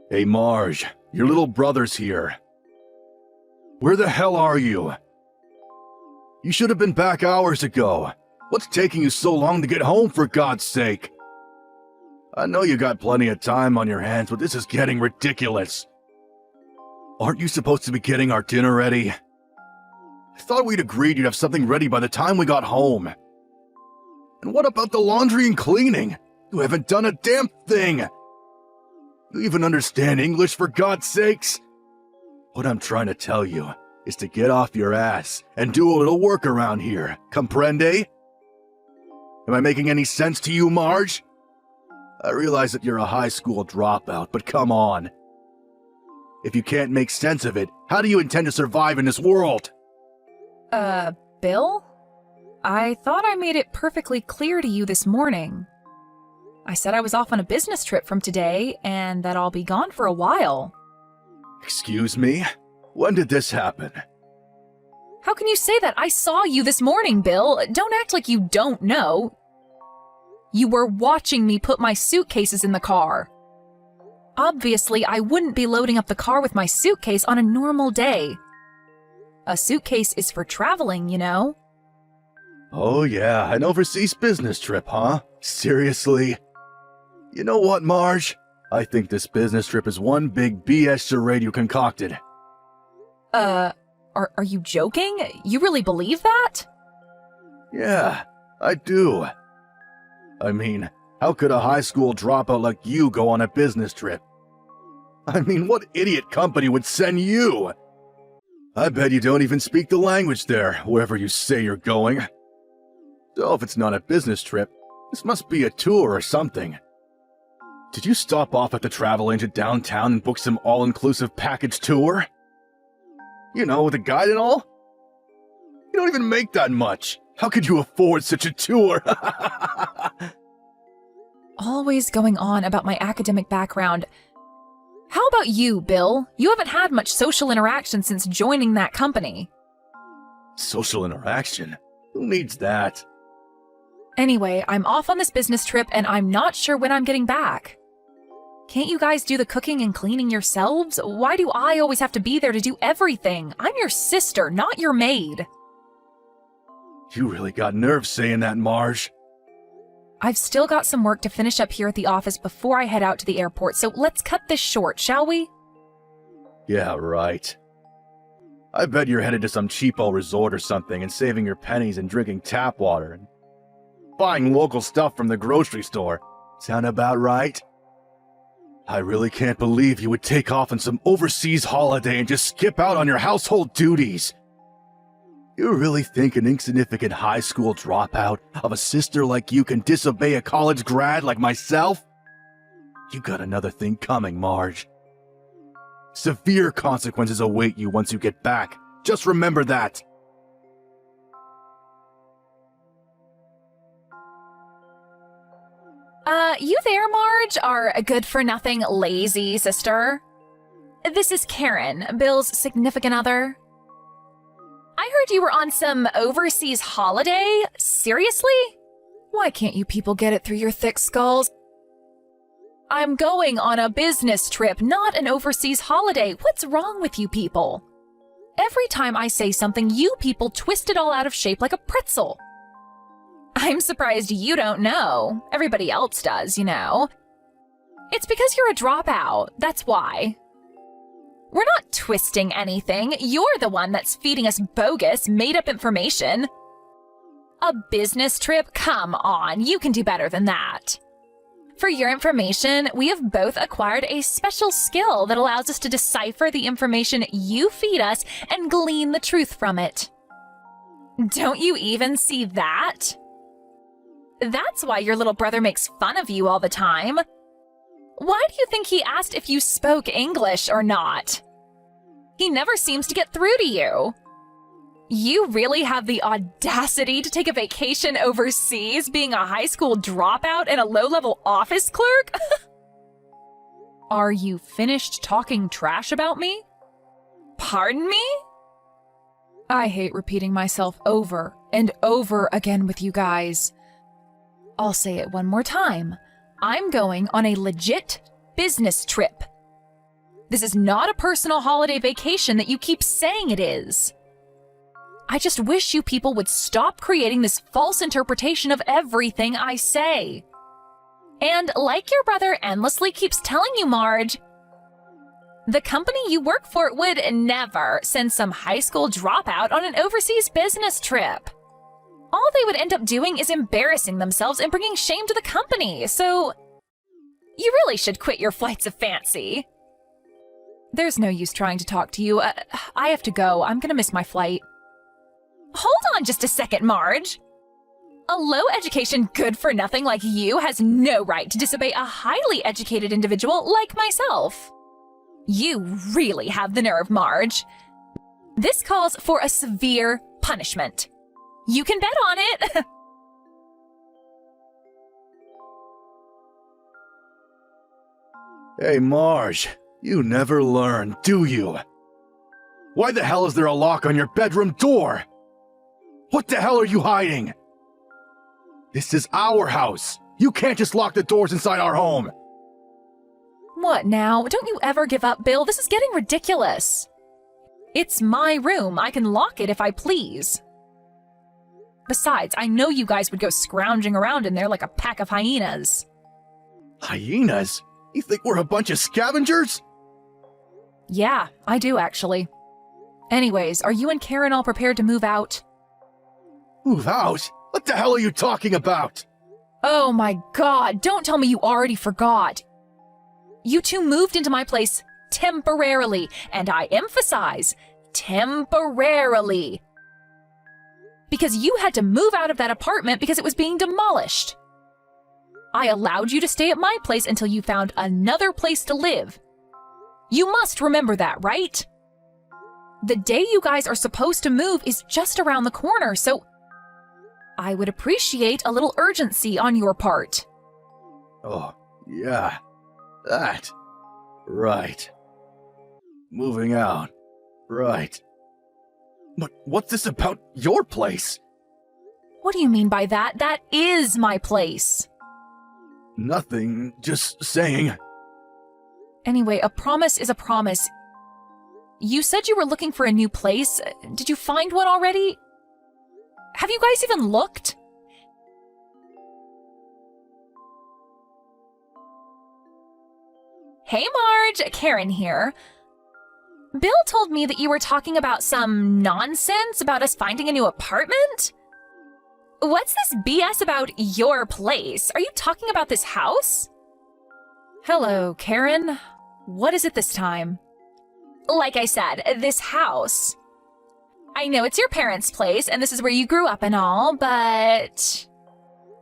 Hey Marge, your little brother's here. Where the hell are you? You should have been back hours ago. What's taking you so long to get home, for God's sake? I know you got plenty of time on your hands, but this is getting ridiculous. Aren't you supposed to be getting our dinner ready? I thought we'd agreed you'd have something ready by the time we got home. And what about the laundry and cleaning? You haven't done a damn thing! You even understand English, for God's sakes? What I'm trying to tell you is to get off your ass and do a little work around here. Comprende? Am I making any sense to you, Marge? I realize that you're a high school dropout, but come on. If you can't make sense of it, how do you intend to survive in this world? Bill? I thought I made it perfectly clear to you this morning. I said I was off on a business trip from today, and that I'll be gone for a while. Excuse me? When did this happen? How can you say that? I saw you this morning, Bill. Don't act like you don't know. You were watching me put my suitcases in the car. Obviously, I wouldn't be loading up the car with my suitcase on a normal day. A suitcase is for traveling, you know? Oh yeah, an overseas business trip, huh? Seriously? You know what, Marge? I think this business trip is one big BS charade you concocted. Are you joking? You really believe that? Yeah, I do. I mean, how could a high school dropout like you go on a business trip? I mean, what idiot company would send you? I bet you don't even speak the language there, wherever you say you're going. So if it's not a business trip, this must be a tour or something. Did you stop off at the travel agent downtown and book some all-inclusive package tour? You know, with a guide and all? You don't even make that much. How could you afford such a tour? Always going on about my academic background. How about you, Bill? You haven't had much social interaction since joining that company. Social interaction? Who needs that? Anyway, I'm off on this business trip and I'm not sure when I'm getting back. Can't you guys do the cooking and cleaning yourselves? Why do I always have to be there to do everything? I'm your sister, not your maid. You really got nerve saying that, Marge. I've still got some work to finish up here at the office before I head out to the airport, so let's cut this short, shall we? Yeah, right. I bet you're headed to some cheapo resort or something and saving your pennies and drinking tap water and buying local stuff from the grocery store. Sound about right? I really can't believe you would take off on some overseas holiday and just skip out on your household duties. You really think an insignificant high school dropout of a sister like you can disobey a college grad like myself? You got another thing coming, Marge. Severe consequences await you once you get back. Just remember that. You there, Marge, our good-for-nothing lazy sister? This is Karen, Bill's significant other. I heard you were on some overseas holiday. Seriously? Why can't you people get it through your thick skulls? I'm going on a business trip, not an overseas holiday. What's wrong with you people? Every time I say something, you people twist it all out of shape like a pretzel. I'm surprised you don't know. Everybody else does, you know. It's because you're a dropout, that's why. We're not twisting anything. You're the one that's feeding us bogus, made-up information. A business trip? Come on, you can do better than that. For your information, we have both acquired a special skill that allows us to decipher the information you feed us and glean the truth from it. Don't you even see that? That's why your little brother makes fun of you all the time. Why do you think he asked if you spoke English or not? He never seems to get through to you. You really have the audacity to take a vacation overseas being a high school dropout and a low-level office clerk? Are you finished talking trash about me? Pardon me? I hate repeating myself over and over again with you guys. I'll say it one more time. I'm going on a legit business trip. This is not a personal holiday vacation that you keep saying it is. I just wish you people would stop creating this false interpretation of everything I say. And like your brother endlessly keeps telling you, Marge, the company you work for would never send some high school dropout on an overseas business trip. All they would end up doing is embarrassing themselves and bringing shame to the company, so you really should quit your flights of fancy. There's no use trying to talk to you. I have to go. I'm gonna miss my flight. Hold on just a second, Marge. A low-education good-for-nothing like you has no right to disobey a highly educated individual like myself. You really have the nerve, Marge. This calls for a severe punishment. You can bet on it. Hey, Marge, you never learn, do you? Why the hell is there a lock on your bedroom door? What the hell are you hiding? This is our house. You can't just lock the doors inside our home. What now? Don't you ever give up, Bill. This is getting ridiculous. It's my room. I can lock it if I please. Besides, I know you guys would go scrounging around in there like a pack of hyenas. Hyenas? You think we're a bunch of scavengers? Yeah, I do actually. Anyways, are you and Karen all prepared to move out? Move out? What the hell are you talking about? Oh my god, don't tell me you already forgot. You two moved into my place temporarily, and I emphasize, temporarily. Because you had to move out of that apartment because it was being demolished. I allowed you to stay at my place until you found another place to live. You must remember that, right? The day you guys are supposed to move is just around the corner, so I would appreciate a little urgency on your part. Oh, yeah. That. Right. Moving out. Right. But what's this about your place? What do you mean by that? That is my place. Nothing, just saying. Anyway, a promise is a promise. You said you were looking for a new place. Did you find one already? Have you guys even looked? Hey Marge, Karen here. Bill told me that you were talking about some nonsense about us finding a new apartment? What's this BS about your place? Are you talking about this house? Hello, Karen. What is it this time? Like I said, this house. I know it's your parents' place, and this is where you grew up and all, but...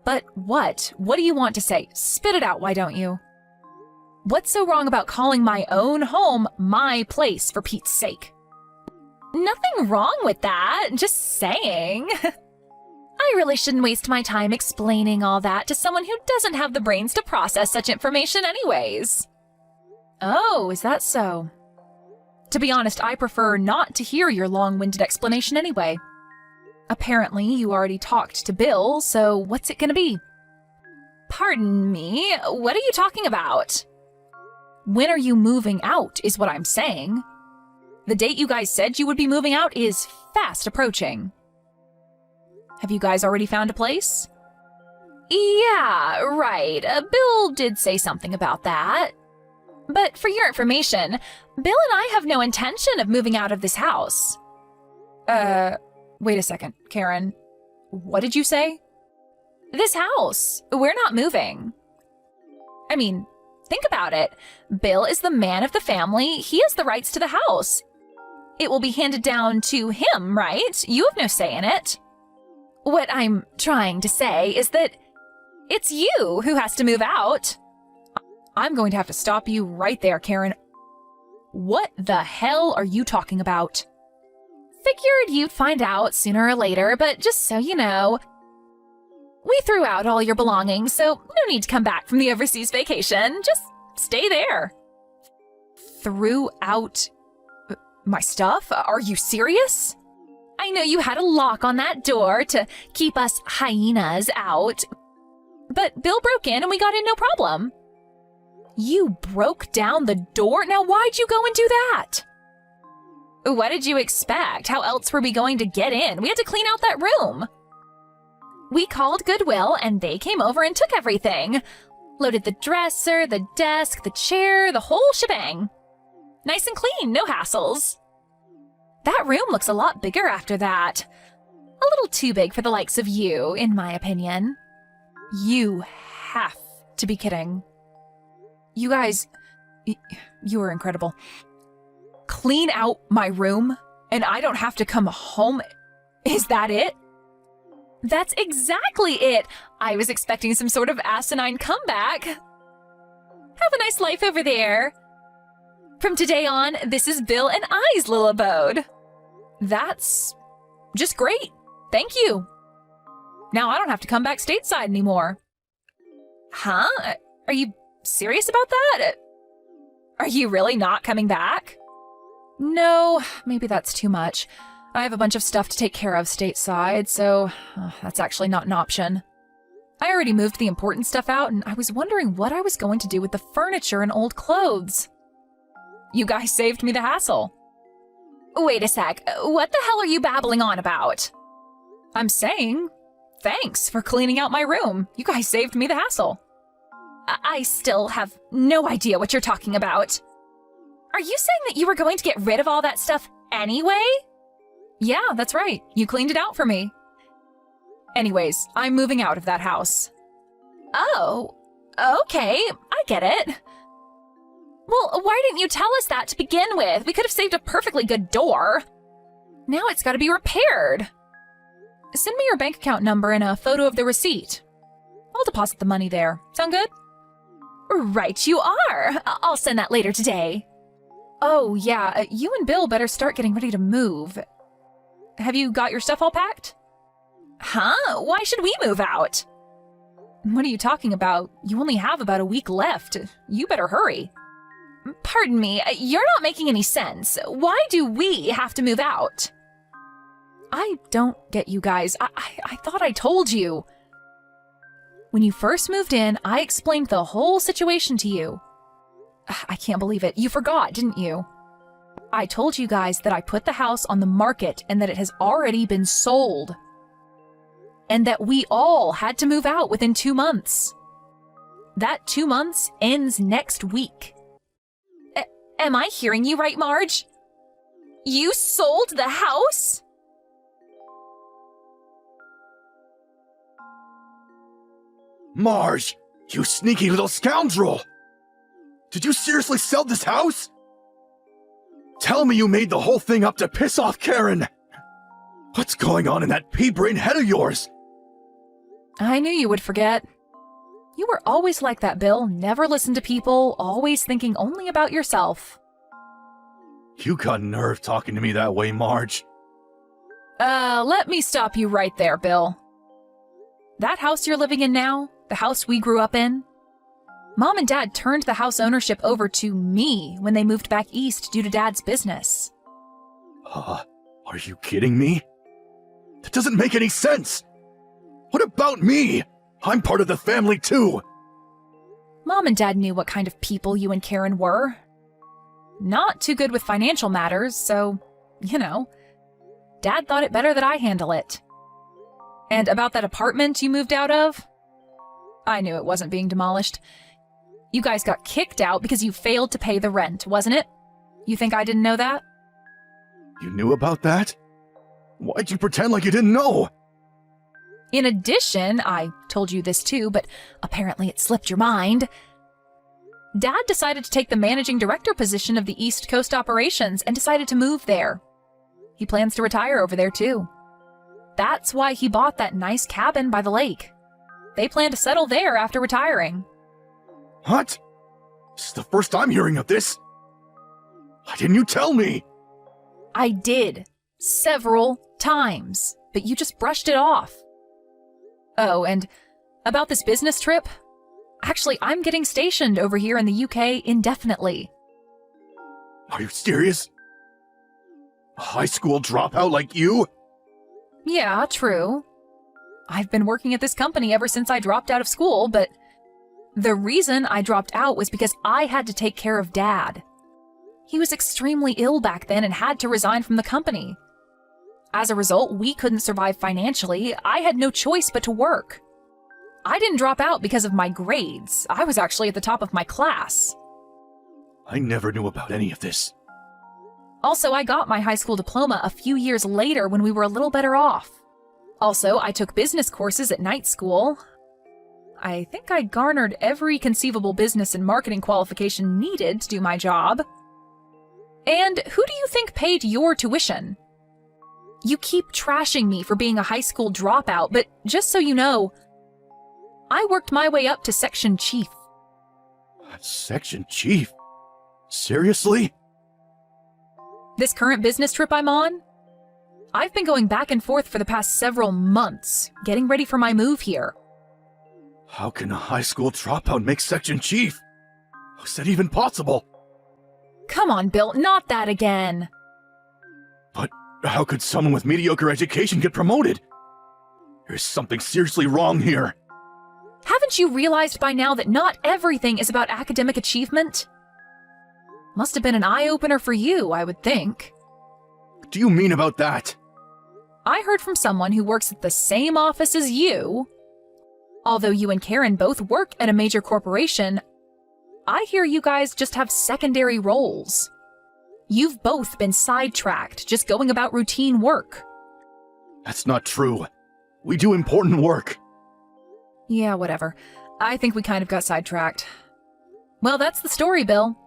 But what? What do you want to say? Spit it out, why don't you? What's so wrong about calling my own home my place, for Pete's sake? Nothing wrong with that, just saying. I really shouldn't waste my time explaining all that to someone who doesn't have the brains to process such information anyways. Oh, is that so? To be honest, I prefer not to hear your long-winded explanation anyway. Apparently, you already talked to Bill, so what's it gonna be? Pardon me, what are you talking about? When are you moving out, is what I'm saying. The date you guys said you would be moving out is fast approaching. Have you guys already found a place? Yeah, right. Bill did say something about that. But for your information, Bill and I have no intention of moving out of this house. Wait a second, Karen. What did you say? This house. We're not moving. I mean, think about it. Bill is the man of the family. He has the rights to the house. It will be handed down to him, right? You have no say in it. What I'm trying to say is that it's you who has to move out. I'm going to have to stop you right there, Karen. What the hell are you talking about? Figured you'd find out sooner or later, but just so you know, we threw out all your belongings, so no need to come back from the overseas vacation. Just stay there. Threw out my stuff? Are you serious? I know you had a lock on that door to keep us hyenas out, but Bill broke in and we got in no problem. You broke down the door? Now why'd you go and do that? What did you expect? How else were we going to get in? We had to clean out that room. We called Goodwill and they came over and took everything. Loaded the dresser, the desk, the chair, the whole shebang. Nice and clean, no hassles. That room looks a lot bigger after that. A little too big for the likes of you, in my opinion. You have to be kidding. You guys, you are incredible. Clean out my room and I don't have to come home. Is that it? That's exactly it. I was expecting some sort of asinine comeback. Have a nice life over there. From today on, this is Bill and I's little abode. That's just great. Thank you. Now I don't have to come back stateside anymore. Huh? Are you serious about that? Are you really not coming back? No, maybe that's too much. I have a bunch of stuff to take care of stateside, so that's actually not an option. I already moved the important stuff out, and I was wondering what I was going to do with the furniture and old clothes. You guys saved me the hassle. Wait a sec, what the hell are you babbling on about? I'm saying, thanks for cleaning out my room. You guys saved me the hassle. I still have no idea what you're talking about. Are you saying that you were going to get rid of all that stuff anyway? Yeah, that's right. You cleaned it out for me. Anyways, I'm moving out of that house. Oh, okay, I get it. Well, why didn't you tell us that to begin with? We could have saved a perfectly good door. Now it's got to be repaired. Send me your bank account number and a photo of the receipt. I'll deposit the money there. Sound good? Right you are. I'll send that later today. Oh, yeah, you and Bill better start getting ready to move. Have you got your stuff all packed? Huh? Why should we move out? What are you talking about? You only have about a week left. You better hurry. Pardon me, you're not making any sense. Why do we have to move out? I don't get you guys. I thought I told you. When you first moved in, I explained the whole situation to you. I can't believe it. You forgot, didn't you? I told you guys that I put the house on the market and that it has already been sold. And that we all had to move out within 2 months. That 2 months ends next week. Am I hearing you right, Marge? You sold the house? Marge, you sneaky little scoundrel! Did you seriously sell this house? Tell me you made the whole thing up to piss off Karen! What's going on in that pea-brain head of yours? I knew you would forget. You were always like that, Bill. Never listen to people, always thinking only about yourself. You got nerve talking to me that way, Marge. Let me stop you right there, Bill. That house you're living in now, the house we grew up in, Mom and Dad turned the house ownership over to me when they moved back east due to Dad's business. Are you kidding me? That doesn't make any sense! What about me? I'm part of the family too! Mom and Dad knew what kind of people you and Karen were. Not too good with financial matters, so, you know, Dad thought it better that I handle it. And about that apartment you moved out of? I knew it wasn't being demolished. You guys got kicked out because you failed to pay the rent, wasn't it? You think I didn't know that? You knew about that? Why'd you pretend like you didn't know? In addition, I told you this too, but apparently it slipped your mind. Dad decided to take the managing director position of the East Coast operations and decided to move there. He plans to retire over there too. That's why he bought that nice cabin by the lake. They plan to settle there after retiring. What? This is the first I'm hearing of this. Why didn't you tell me? I did. Several times. But you just brushed it off. Oh, and about this business trip? Actually, I'm getting stationed over here in the UK indefinitely. Are you serious? A high school dropout like you? Yeah, true. I've been working at this company ever since I dropped out of school, but The reason I dropped out was because I had to take care of Dad. He was extremely ill back then and had to resign from the company. As a result, we couldn't survive financially. I had no choice but to work. I didn't drop out because of my grades. I was actually at the top of my class. I never knew about any of this. Also, I got my high school diploma a few years later when we were a little better off. Also, I took business courses at night school. I think I garnered every conceivable business and marketing qualification needed to do my job. And who do you think paid your tuition? You keep trashing me for being a high school dropout, but just so you know, I worked my way up to section chief. Section chief? Seriously? This current business trip I'm on? I've been going back and forth for the past several months, getting ready for my move here. How can a high school dropout make section chief? How's that even possible? Come on, Bill, not that again. But how could someone with mediocre education get promoted? There's something seriously wrong here. Haven't you realized by now that not everything is about academic achievement? Must have been an eye-opener for you, I would think. What do you mean about that? I heard from someone who works at the same office as you. Although you and Karen both work at a major corporation, I hear you guys just have secondary roles. You've both been sidetracked, just going about routine work. That's not true. We do important work. Yeah, whatever. I think we kind of got sidetracked. Well, that's the story, Bill.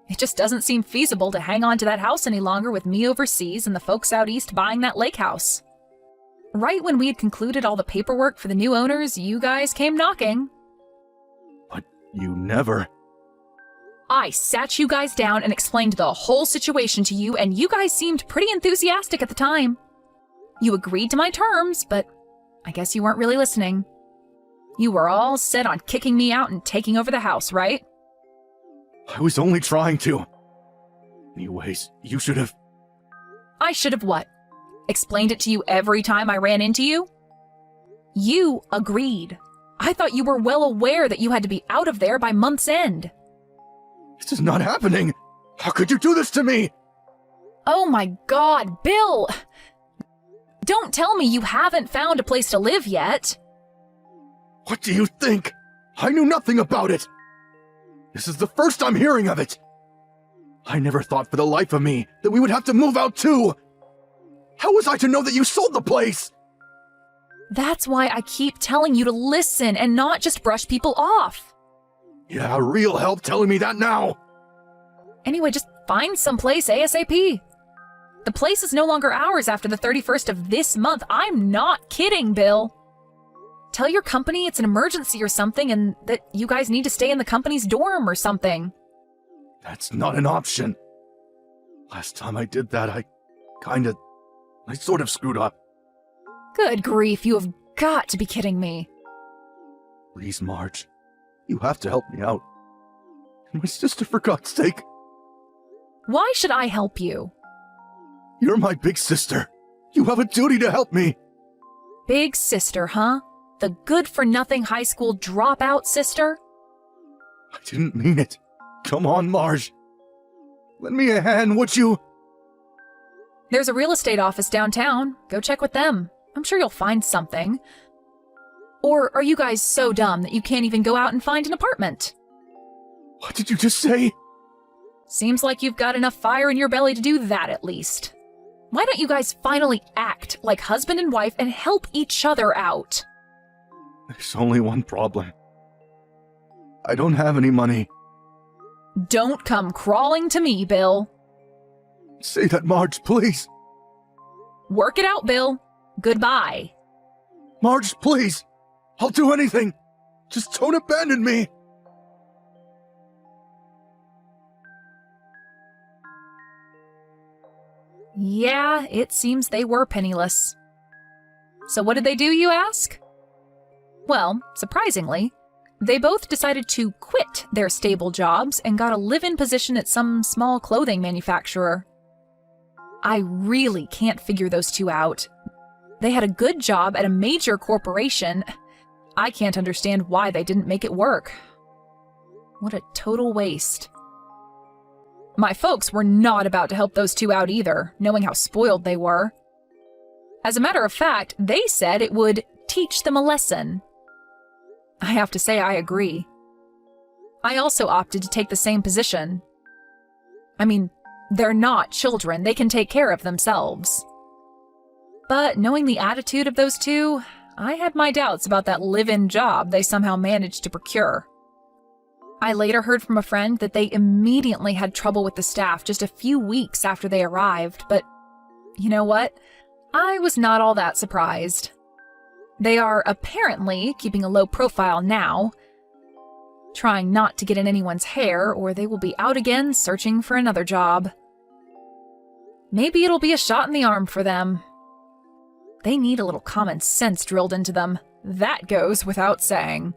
It just doesn't seem feasible to hang on to that house any longer with me overseas and the folks out east buying that lake house. Right when we had concluded all the paperwork for the new owners, you guys came knocking. But you never... I sat you guys down and explained the whole situation to you, and you guys seemed pretty enthusiastic at the time. You agreed to my terms, but I guess you weren't really listening. You were all set on kicking me out and taking over the house, right? I was only trying to. Anyways, you should have... I should have what? Explained it to you every time I ran into you? You agreed. I thought you were well aware that you had to be out of there by month's end. This is not happening! How could you do this to me? Oh my God, Bill! Don't tell me you haven't found a place to live yet. What do you think? I knew nothing about it! This is the first I'm hearing of it! I never thought for the life of me that we would have to move out too! How was I to know that you sold the place? That's why I keep telling you to listen and not just brush people off. Yeah, real help telling me that now! Anyway, just find someplace ASAP. The place is no longer ours after the 31st of this month. I'm not kidding, Bill. Tell your company it's an emergency or something and that you guys need to stay in the company's dorm or something. That's not an option. Last time I did that, I sort of screwed up. Good grief, you have got to be kidding me. Please, Marge. You have to help me out. My sister, for God's sake. Why should I help you? You're my big sister. You have a duty to help me. Big sister, huh? The good-for-nothing high school dropout sister? I didn't mean it. Come on, Marge. Lend me a hand, would you? There's a real estate office downtown. Go check with them. I'm sure you'll find something. Or are you guys so dumb that you can't even go out and find an apartment? What did you just say? Seems like you've got enough fire in your belly to do that at least. Why don't you guys finally act like husband and wife and help each other out? There's only one problem. I don't have any money. Don't come crawling to me, Bill. Say that, Marge, please. Work it out, Bill. Goodbye. Marge, please. I'll do anything. Just don't abandon me. Yeah, it seems they were penniless. So what did they do, you ask? Well, surprisingly, they both decided to quit their stable jobs and got a live-in position at some small clothing manufacturer. I really can't figure those two out. They had a good job at a major corporation. I can't understand why they didn't make it work. What a total waste. My folks were not about to help those two out either, knowing how spoiled they were. As a matter of fact, they said it would teach them a lesson. I have to say I agree. I also opted to take the same position. I mean, they're not children, they can take care of themselves. But knowing the attitude of those two, I had my doubts about that live-in job they somehow managed to procure. I later heard from a friend that they immediately had trouble with the staff just a few weeks after they arrived, but you know what? I was not all that surprised. They are apparently keeping a low profile now, trying not to get in anyone's hair, or they will be out again searching for another job. Maybe it'll be a shot in the arm for them. They need a little common sense drilled into them. That goes without saying.